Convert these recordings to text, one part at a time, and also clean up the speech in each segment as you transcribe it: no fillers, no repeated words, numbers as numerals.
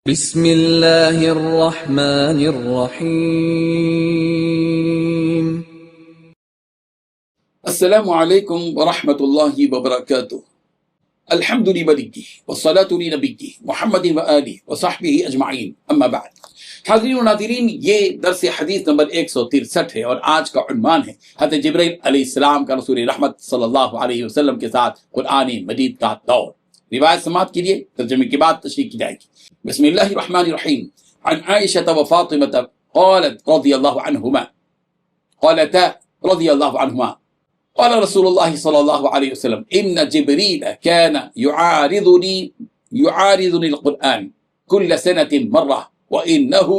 بسم اللہ الرحمن الرحیم۔ السلام علیکم ورحمۃ اللہ وبرکاتہ۔ الحمد للہ والصلاة لنبیہ محمد وآلہ وصحبہ اجمعین، اما بعد۔ حاضرین و ناظرین، یہ درس حدیث نمبر 163 ہے اور آج کا عنوان ہے حضرت جبرائیل علیہ السلام کا رسول رحمت صلی اللہ علیہ وسلم کے ساتھ قرآن مجید کا دور۔ روایت سماعت کیجیے، ترجمے کے بعد تشریح کی جائے گی۔ بسم اللہ الرحمن الرحیم۔ عن عائشة وفاطمة قالت رضی اللہ عنہما قالتا رضی اللہ عنہما قال رسول اللہ صلی اللہ علیہ وسلم ان جبریل كان يعارضني القرآن كل سنة مرة وإنه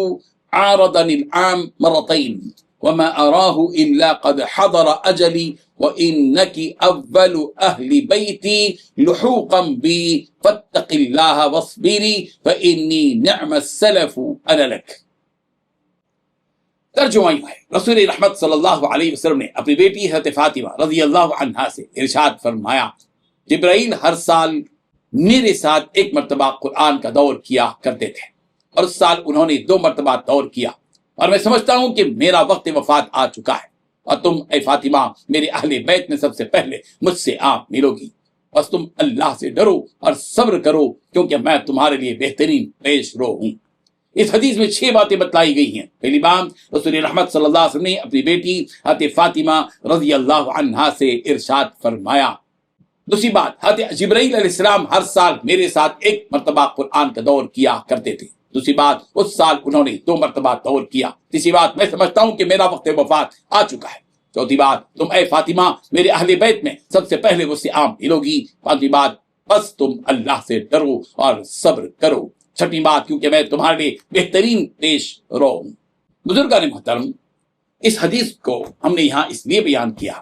عارضني العام مرتين وما أراه إلا قد حضر أجلي وإنك أول أهل بيتي لحوقا بي فاتق الله واصبري فإني نعم السلف أنا لك۔ ترجمہ ہے، رسول رحمت صلی اللہ علیہ وسلم نے اپنی بیٹی حضرت فاطمہ رضی اللہ عنہا سے ارشاد فرمایا، جبرائیل ہر سال میرے ساتھ ایک مرتبہ قرآن کا دور کیا کرتے تھے اور اس سال انہوں نے 2 مرتبہ دور کیا، اور میں سمجھتا ہوں کہ میرا وقت وفات آ چکا ہے اور تم اے فاطمہ میرے اہل بیت میں سب سے پہلے مجھ سے آپ ملو گی، بس تم اللہ سے ڈرو اور صبر کرو کیونکہ میں تمہارے لیے بہترین پیش رو ہوں۔ اس حدیث میں 6 باتیں بتلائی گئی ہیں۔ پہلی بات، رسول رحمت صلی اللہ علیہ وسلم نے اپنی بیٹی حضرت فاطمہ رضی اللہ عنہا سے ارشاد فرمایا۔ دوسری بات، حضرت جبرائیل علیہ السلام ہر سال میرے ساتھ ایک مرتبہ قرآن کا دور کیا کرتے تھے۔ دوسری بات، اس سال انہوں نے 2 مرتبہ دور کیا۔ تیسری بات، میں سمجھتا ہوں کہ میرا وقت وفات آ چکا ہے۔ چوتھی بات، تم اے فاطمہ میرے اہل بیت میں سب سے پہلے مجھ سے آپ ملو گی۔ پانچویں بات، بس تم اللہ سے ڈرو اور صبر کرو۔ چھٹی بات، کیونکہ میں تمہارے لیے بہترین پیش رو ہوں۔ بزرگان محترم، اس حدیث کو ہم نے یہاں اس لیے بیان کیا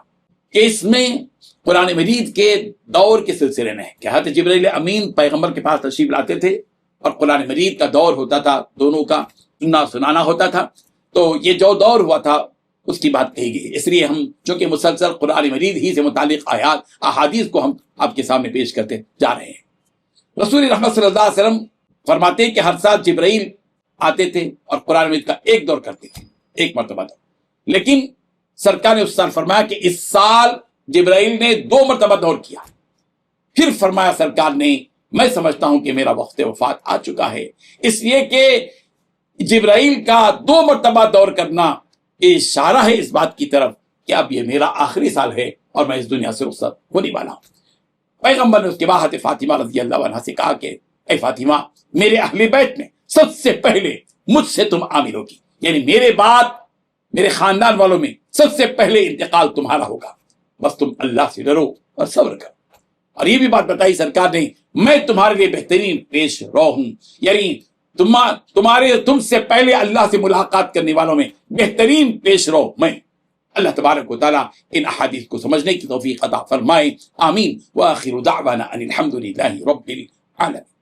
کہ اس میں قرآن مجید کے دور کے سلسلے میں کہ حضرت جبرائیل امین پیغمبر کے پاس تشریف لاتے تھے اور قرآن مجید کا دور ہوتا تھا، دونوں کا سننا سنانا ہوتا تھا۔ تو یہ جو دور ہوا تھا اس کی بات کہی گئی، اس لیے ہم چونکہ مسلسل قرآن مجید ہی سے متعلق آیات احادیث کو ہم آپ کے سامنے پیش کرتے جا رہے ہیں۔ رسول رحمت صلی اللہ علیہ وسلم فرماتے ہیں کہ ہر سال جبرائیل آتے تھے اور قرآن مجید کا ایک دور کرتے تھے، ایک مرتبہ دور۔ لیکن سرکار نے اس سال فرمایا کہ اس سال جبرائیل نے 2 مرتبہ دور کیا۔ پھر فرمایا سرکار نے، میں سمجھتا ہوں کہ میرا وقت وفات آ چکا ہے، اس لیے کہ جبرائیل کا 2 مرتبہ دور کرنا اشارہ ہے اس بات کی طرف کہ اب یہ میرا آخری سال ہے اور میں اس دنیا سے رخصت ہونے والا ہوں۔ پیغمبر نے اس کے بعد حضرت فاطمہ رضی اللہ عنہا سے کہا کہ اے فاطمہ میرے اہل بیت میں سب سے پہلے مجھ سے تم عامل ہوگی، یعنی میرے بعد میرے خاندان والوں میں سب سے پہلے انتقال تمہارا ہوگا، بس تم اللہ سے ڈرو اور صبر کرو۔ اور یہ بھی بات بتائی سرکار نے، میں تمہارے لیے بہترین پیش رو ہوں، یعنی تم سے پہلے اللہ سے ملاقات کرنے والوں میں بہترین پیش رو میں۔ اللہ تبارک و تعالیٰ ان احادیث کو سمجھنے کی توفیق عطا فرمائے، آمین۔ وآخر دعوانا ان الحمد للہ رب العالمین۔